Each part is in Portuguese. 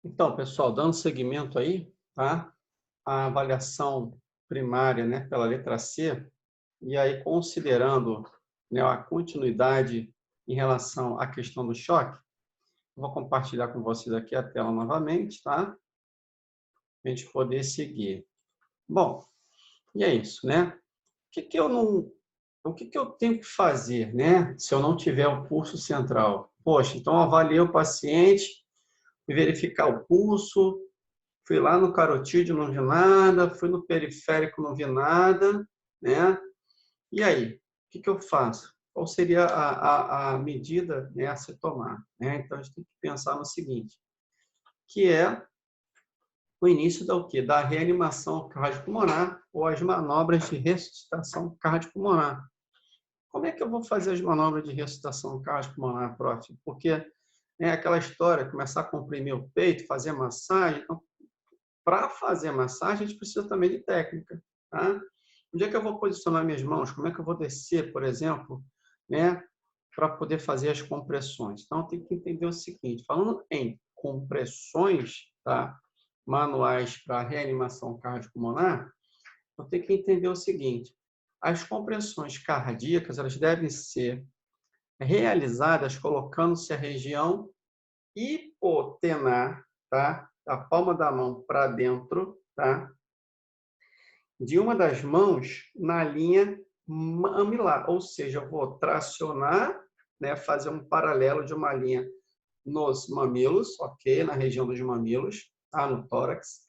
Então, pessoal, dando seguimento aí, tá? A avaliação primária, né, pela letra C, e aí considerando, né, a continuidade em relação à questão do choque, vou compartilhar com vocês aqui a tela novamente, tá? Para a gente poder seguir. Bom, e é isso, né? O que eu tenho que fazer, né, se eu não tiver o pulso central? Poxa, então eu avaliei o paciente, verificar o pulso. Fui lá no carotídeo, não vi nada. Fui no periférico, não vi nada, né? E aí, o que eu faço? Qual seria a medida, né, a se tomar? Né? Então, a gente tem que pensar no seguinte, que é o início da o quê? Da reanimação cardiopulmonar ou as manobras de ressuscitação cardiopulmonar. Como é que eu vou fazer as manobras de ressuscitação cardiopulmonar, prof? Porque é aquela história, começar a comprimir o peito, fazer massagem. Então, para fazer a massagem, a gente precisa também de técnica, tá? Onde é que eu vou posicionar minhas mãos? Como é que eu vou descer, por exemplo, né, para poder fazer as compressões? Então, tem que entender o seguinte, falando em compressões, tá, manuais para reanimação cardiopulmonar, eu tenho que entender o seguinte, as compressões cardíacas, elas devem ser realizadas colocando-se a região hipotenar, tá? Da palma da mão para dentro, tá? De uma das mãos na linha mamilar, ou seja, eu vou tracionar, né, fazer um paralelo de uma linha nos mamilos, ok? Na região dos mamilos, tá? No tórax.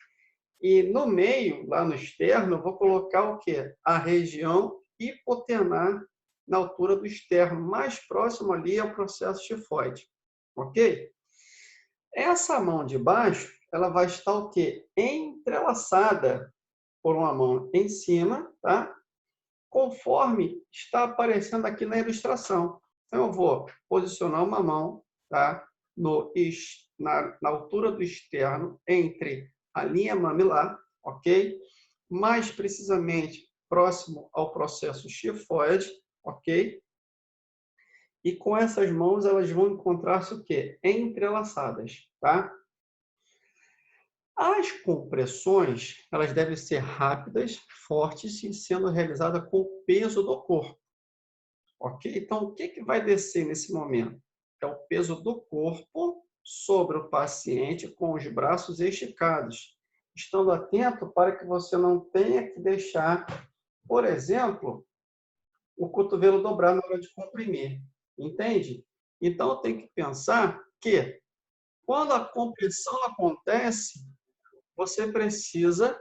E no meio, lá no externo, eu vou colocar o quê? A região hipotenar na altura do externo, mais próximo ali ao processo tifoide, ok? Essa mão de baixo, ela vai estar o quê? Entrelaçada por uma mão em cima, tá? Conforme está aparecendo aqui na ilustração. Então, eu vou posicionar uma mão, tá? Na altura do externo, entre a linha mamilar, ok? Mais precisamente próximo ao processo tifoide, ok? E com essas mãos, elas vão encontrar-se o quê? Entrelaçadas, tá? As compressões, elas devem ser rápidas, fortes e sendo realizadas com o peso do corpo, ok? Então, o que vai descer nesse momento? É o peso do corpo sobre o paciente com os braços esticados, estando atento para que você não tenha que deixar, por exemplo, o cotovelo dobrar na hora de comprimir, entende? Então, tem que pensar que quando a compressão acontece, você precisa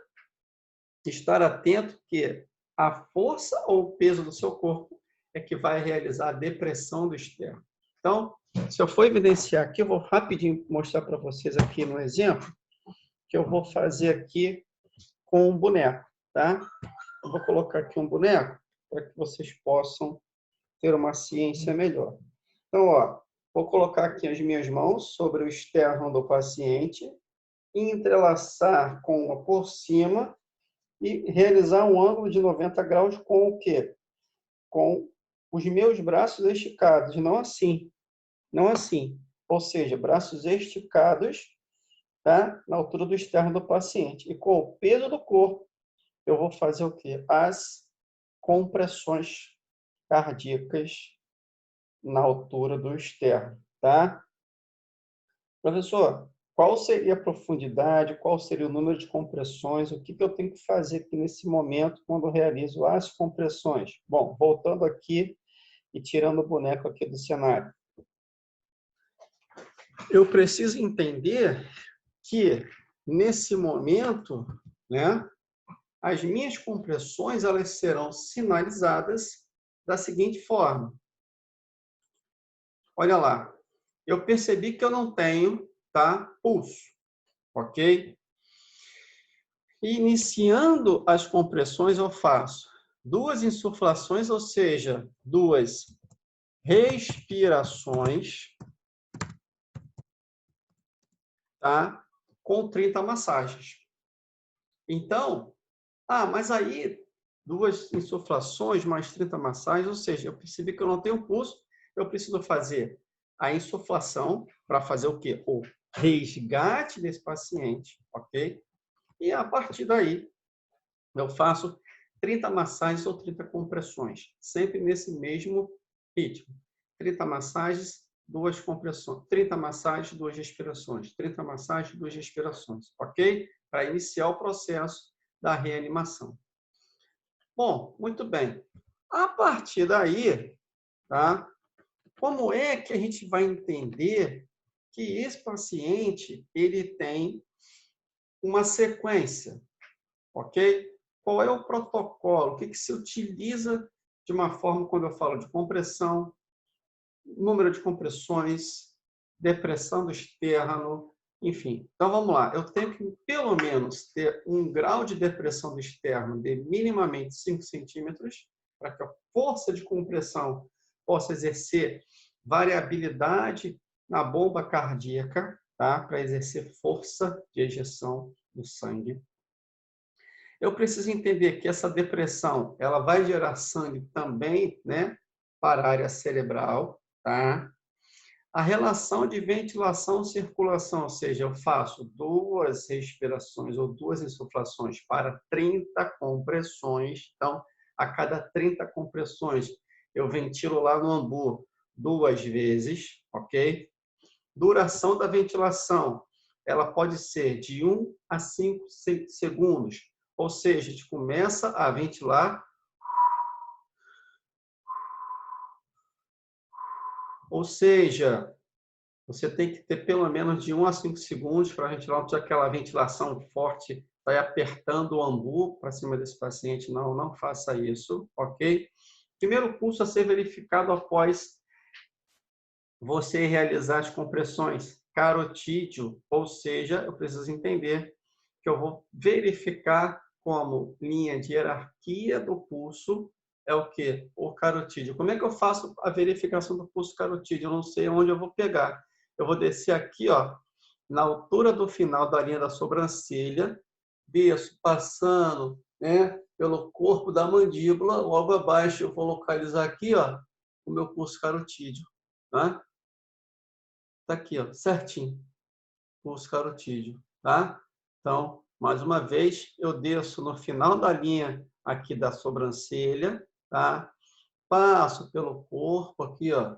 estar atento que a força ou o peso do seu corpo é que vai realizar a depressão do externo. Então, se eu for evidenciar aqui, eu vou rapidinho mostrar para vocês aqui no exemplo, que eu vou fazer aqui com um boneco, tá? Eu vou colocar aqui um boneco para que vocês possam ter uma ciência melhor. Então, ó, vou colocar aqui as minhas mãos sobre o externo do paciente, entrelaçar com uma por cima e realizar um ângulo de 90 graus com o quê? Com os meus braços esticados, não assim, não assim. Ou seja, braços esticados, tá? Na altura do externo do paciente. E com o peso do corpo, eu vou fazer o quê? As compressões cardíacas na altura do externo, tá? Professor, qual seria a profundidade, qual seria o número de compressões, o que eu tenho que fazer aqui nesse momento quando eu realizo as compressões? Bom, voltando aqui e tirando o boneco aqui do cenário. Eu preciso entender que, nesse momento, né, as minhas compressões elas serão sinalizadas da seguinte forma. Olha lá, eu percebi que eu não tenho, tá, pulso, ok? Iniciando as compressões, eu faço duas insuflações, ou seja, duas respirações, tá? Com 30 massagens. Então, mas aí duas insuflações mais 30 massagens, ou seja, eu percebi que eu não tenho pulso, eu preciso fazer a insuflação para fazer o quê? O resgate desse paciente, ok? E a partir daí, eu faço 30 massagens ou 30 compressões, sempre nesse mesmo ritmo. 30 massagens, 2 compressões. 30 massagens, 2 respirações. 30 massagens, 2 respirações, ok? Para iniciar o processo da reanimação. Bom, muito bem. A partir daí, tá? Como é que a gente vai entender que esse paciente ele tem uma sequência, ok? Qual é o protocolo? O que se utiliza de uma forma quando eu falo de compressão, número de compressões, depressão do externo, enfim. Então, vamos lá. Eu tenho que, pelo menos, ter um grau de depressão do externo de minimamente 5 centímetros, para que a força de compressão possa exercer variabilidade na bomba cardíaca, tá? Para exercer força de ejeção do sangue. Eu preciso entender que essa depressão ela vai gerar sangue também, né, para a área cerebral, tá? A relação de ventilação-circulação, ou seja, eu faço 2 respirações ou 2 insuflações para 30 compressões. Então, a cada 30 compressões, eu ventilo lá no ambu 2 vezes, ok? Duração da ventilação, ela pode ser de 1 a 5 segundos. Ou seja, a gente começa a ventilar. Ou seja, você tem que ter pelo menos de 1 a 5 segundos para ventilar, não aquela ventilação forte, vai apertando o ambu para cima desse paciente. Não, não faça isso, ok? Primeiro pulso a ser verificado após você realizar as compressões. Carotídeo, ou seja, eu preciso entender que eu vou verificar como linha de hierarquia do pulso é o quê? O carotídeo. Como é que eu faço a verificação do pulso carotídeo? Eu não sei onde eu vou pegar. Eu vou descer aqui, ó, na altura do final da linha da sobrancelha, desço passando, né, pelo corpo da mandíbula, logo abaixo eu vou localizar aqui, ó, o meu pulso carotídeo, tá? Tá aqui, ó, certinho, pulso carotídeo, tá? Então, mais uma vez, eu desço no final da linha aqui da sobrancelha, tá? Passo pelo corpo aqui, ó,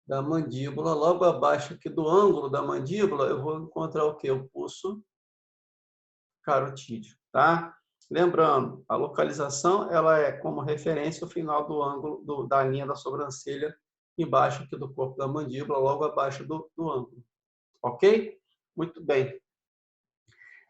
da mandíbula, logo abaixo aqui do ângulo da mandíbula, eu vou encontrar o quê? O pulso carotídeo, tá? Lembrando, a localização ela é como referência o final do ângulo da linha da sobrancelha, embaixo aqui do corpo da mandíbula, logo abaixo do ângulo. Ok? Muito bem.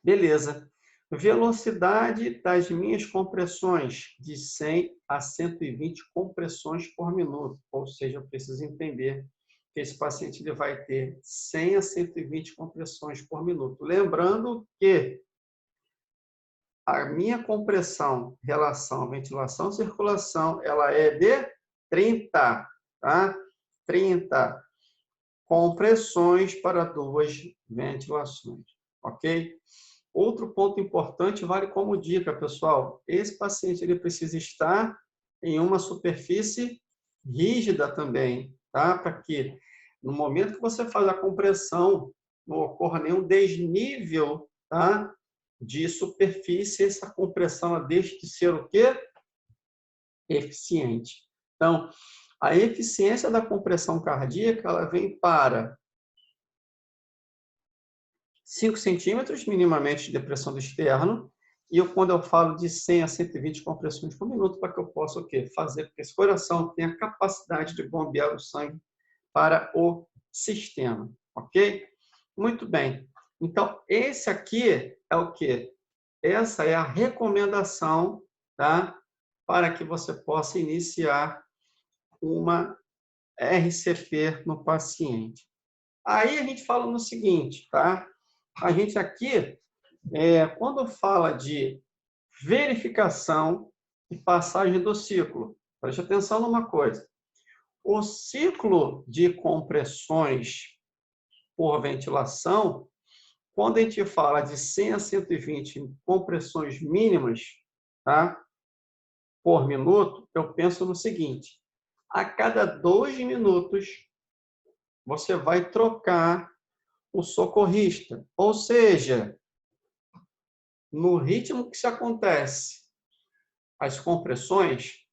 Beleza. Velocidade das minhas compressões, de 100 a 120 compressões por minuto. Ou seja, eu preciso entender que esse paciente ele vai ter 100 a 120 compressões por minuto. Lembrando que a minha compressão, relação ventilação-circulação, ela é de 30, tá? 30 compressões para 2 ventilações, ok? Outro ponto importante vale como dica, pessoal. Esse paciente ele precisa estar em uma superfície rígida também, tá? Para que no momento que você faz a compressão não ocorra nenhum desnível, tá? De superfície, essa compressão ela deixa de ser o quê? Eficiente. Então, a eficiência da compressão cardíaca ela vem para 5 centímetros, minimamente, de depressão do externo, e quando eu falo de 100 a 120 compressões por minuto, para que eu possa o quê? Fazer com que esse coração tenha capacidade de bombear o sangue para o sistema, ok? Muito bem. Então, esse aqui é o quê? Essa é a recomendação, tá? Para que você possa iniciar uma RCP no paciente. Aí a gente fala no seguinte, tá? A gente aqui, quando fala de verificação e passagem do ciclo, preste atenção numa coisa. O ciclo de compressões por ventilação, quando a gente fala de 100 a 120 compressões mínimas, tá? Por minuto, eu penso no seguinte: a cada 2 minutos, você vai trocar o socorrista. Ou seja, no ritmo que se acontece as compressões,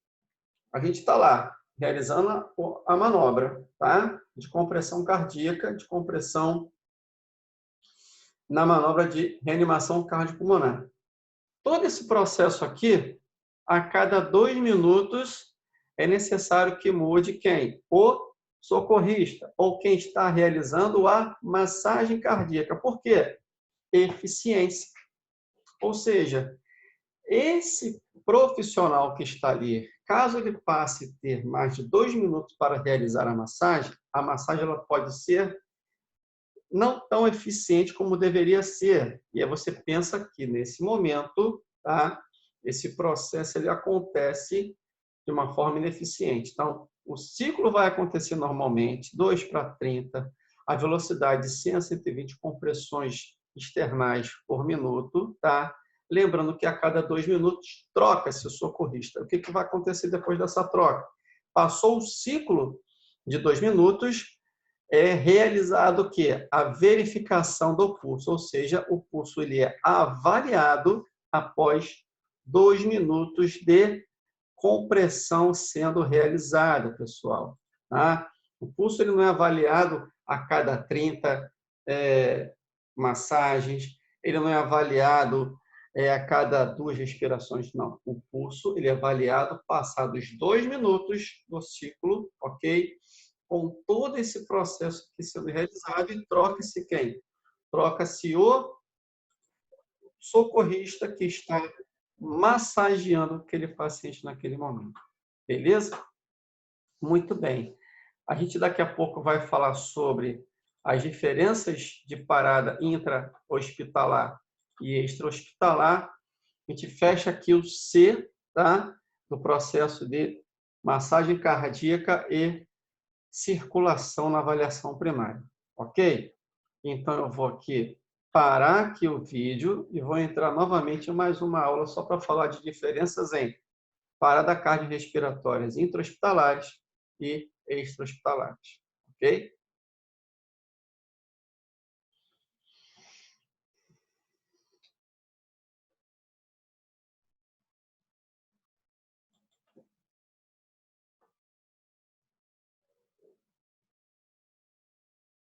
a gente está lá, realizando a manobra, tá? De compressão cardíaca, de compressão na manobra de reanimação cardiopulmonar. Todo esse processo aqui, a cada 2 minutos, é necessário que mude quem? O socorrista, ou quem está realizando a massagem cardíaca. Por quê? Eficiência. Ou seja, esse profissional que está ali, caso ele passe a ter mais de 2 minutos para realizar a massagem ela pode ser não tão eficiente como deveria ser. E aí você pensa que, nesse momento, tá, esse processo ele acontece de uma forma ineficiente. Então, o ciclo vai acontecer normalmente, 2 para 30, a velocidade de 100 a 120 compressões externais por minuto, tá? Lembrando que a cada 2 minutos troca-se o socorrista. O que vai acontecer depois dessa troca? Passou o ciclo de 2 minutos, é realizado o quê? A verificação do pulso, ou seja, o pulso ele é avaliado após 2 minutos de compressão sendo realizada, pessoal. Tá? O pulso ele não é avaliado a cada 30 massagens, ele não é avaliado a cada 2 respirações, não. O pulso ele é avaliado passados 2 minutos do ciclo, ok? Com todo esse processo que sendo realizado, e troca-se quem? Troca-se o socorrista que está massageando aquele paciente naquele momento. Beleza? Muito bem. A gente daqui a pouco vai falar sobre as diferenças de parada intra-hospitalar e extra-hospitalar. A gente fecha aqui o C, tá? Do processo de massagem cardíaca e circulação na avaliação primária, ok? Então, eu vou aqui parar aqui o vídeo e vou entrar novamente em mais uma aula só para falar de diferenças entre parada cardiorrespiratórias intra-hospitalares e extra-hospitalares, ok?